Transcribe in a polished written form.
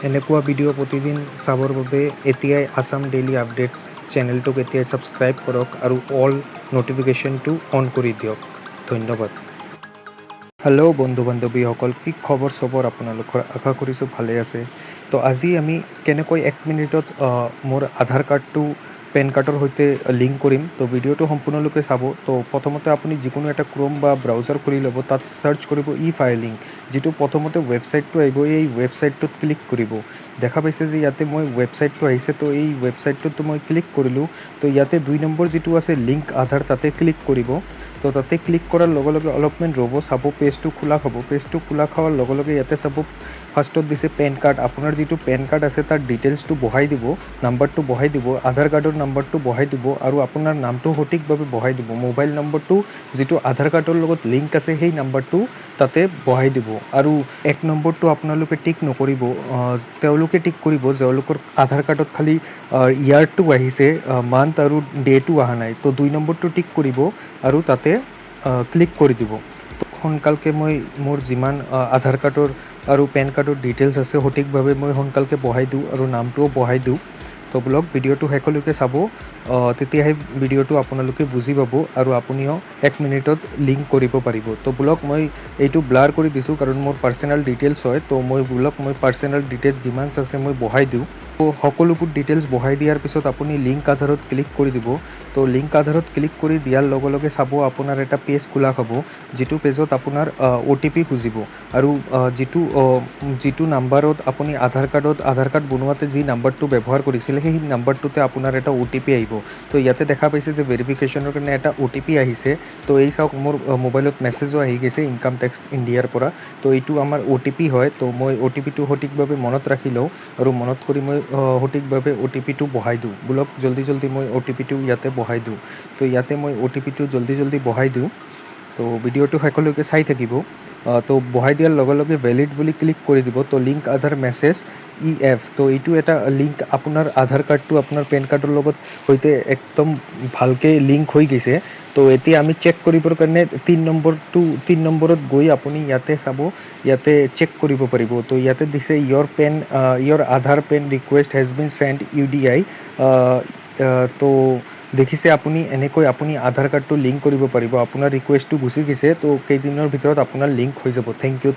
এনেকুৱা ভিডিঅ' প্ৰতিদিন চাবৰ বাবে এতিয়াই আসাম ডেইলি আপডেটছ চেনেলটোক এতিয়াই ছাবস্ক্ৰাইব কৰক আৰু অল ন'টিফিকেশ্যনটো অন কৰি দিয়ক। ধন্যবাদ। হেল্ল' বন্ধু বান্ধৱীসকল, কি খবৰ চবৰ আপোনালোকৰ? আশা কৰিছোঁ ভালে আছে। তো আজি আমি কেনেকৈ 1 মিনিটত মোৰ আধাৰ কাৰ্ডটো পেন কাৰ্ডৰ সৈতে লিংক কৰিম। তো ভিডিঅ'টো সম্পূৰ্ণলৈকে চাব। তো প্ৰথমতে আপুনি যিকোনো এটা ক্ৰোম বা ব্ৰাউজাৰ খুলি ল'ব, তাত চাৰ্চ কৰিব ই ফাইলিং। যিটো প্ৰথমতে ৱেবছাইটটো আহিব, এই ৱেবছাইটটোত ক্লিক কৰিব। দেখা পাইছে যে ইয়াতে মই ৱেবছাইটটো আহিছে, তো এই ৱেবছাইটটোত মই ক্লিক কৰিলোঁ। তো ইয়াতে 2 নম্বৰ যিটো আছে লিংক আধাৰ, তাতে ক্লিক কৰিব। তো তাতে ক্লিক কৰাৰ লগে লগে অলপমান ৰ'ব, চাব পেজটো খোলা খাব। পেজটো খোলা খোৱাৰ লগে লগে ইয়াতে চাব ফাৰ্ষ্টত দিছে পেন কাৰ্ড। আপোনাৰ যিটো পেন কাৰ্ড আছে তাৰ ডিটেইলছটো বহাই দিব, নাম্বাৰটো বহাই দিব, আধাৰ কাৰ্ডৰ নাম্বাৰটো বহাই দিব আৰু আপোনাৰ নামটো সঠিকভাৱে বহাই দিব। মোবাইল নম্বৰটো যিটো আধাৰ কাৰ্ডৰ লগত লিংক আছে সেই নাম্বাৰটো তাতে বহাই দিব। আৰু 1 নম্বৰটো আপোনালোকে টিক নকৰিব, তেওঁলোকে টিক কৰিব তেওঁলোকৰ আধাৰ কাৰ্ডত খালি ইয়াৰটো আহিছে, মান্থ আৰু ডেটো অহা নাই। তো 2 নম্বৰটো টিক কৰিব আৰু তাতে ক্লিক কৰি দিব। তো সোনকালকে মই মোৰ যিমান আধাৰ কাৰ্ডৰ আৰু পেন কাৰ্ডৰ ডিটেইলছ আছে সঠিকভাৱে মই সোনকালকে বহাই দিওঁ আৰু নামটোও বহাই দিওঁ। তো ব্লগ ভিডিঅ'টো শেষলৈকে চাব, তেতিয়াহে ভিডিঅ'টো আপোনালোকে বুজি পাব আৰু আপুনিও 1 মিনিটত লিংক কৰিব পাৰিব। তো ব্লগ মই এইটো ব্লাৰ কৰি দিছোঁ কাৰণ মোৰ পাৰ্চনেল ডিটেইলছ হয়। তো মই পাৰ্চনেল ডিটেইলছ যিমান আছে মই বহাই দিওঁ। তো সকলোবোৰ ডিটেইলছ বহাই দিয়াৰ পিছত আপুনি লিংক আধাৰত ক্লিক কৰি দিব। তো লিংক আধাৰত ক্লিক কৰি দিয়াৰ লগে লগে চাব আপোনাৰ এটা পেজ খোলা হ'ব, যিটো পেজত আপোনাৰ OTP খুজিব। আৰু যিটো নাম্বাৰত আপুনি আধাৰ কাৰ্ড বনোৱাতে যি নাম্বাৰটো ব্যৱহাৰ কৰিছিলে সেই নাম্বাৰটোতে আপোনাৰ এটা OTP আহিব। তো ইয়াতে দেখা পাইছে যে ভেৰিফিকেশ্যনৰ কাৰণে এটা OTP আহিছে। তো এই চাওক, মোৰ মোবাইলত মেছেজো আহি গৈছে ইনকাম টেক্স ইণ্ডিয়াৰ পৰা। তো এইটো আমাৰ OTP হয়। তো মই OTPটো সঠিকভাৱে মনত ৰাখি লওঁ আৰু মনত কৰি মই সঠিকভাৱে OTPটো বহাই দিওঁ। ব্লগ জল্দি মই OTPটো ইয়াতে বহাই দিওঁ। তো ইয়াতে মই OTPটো জল্দি বহাই দিওঁ। তো ভিডিঅ'টো শেষলৈকে চাই থাকিব। তো বহাই দিয়াৰ লগে লগে ভেলিড বুলি ক্লিক কৰি দিব। তো লিংক আধাৰ মেছেজ EF, তো এইটো এটা লিংক, আপোনাৰ আধাৰ কাৰ্ডটো আপোনাৰ পেন কাৰ্ডৰ লগত সৈতে একদম ভালকৈ লিংক হৈ গৈছে। তো এতিয়া আমি চেক কৰিবৰ কাৰণে 3 নম্বৰত গৈ আপুনি ইয়াতে চাব, ইয়াতে চেক কৰিব পাৰিব। তো ইয়াতে দিছে your Aadhaar PAN request has been sent UDI। তো দেখিছে আপুনি, এনেকৈ আপুনি আধাৰ কাৰ্ডটো লিংক কৰিব পাৰিব। আপোনাৰ ৰিকুৱেষ্টটো গুচি গৈছে, তো কেইদিনৰ ভিতৰত আপোনাৰ লিংক হৈ যাব। Thank U.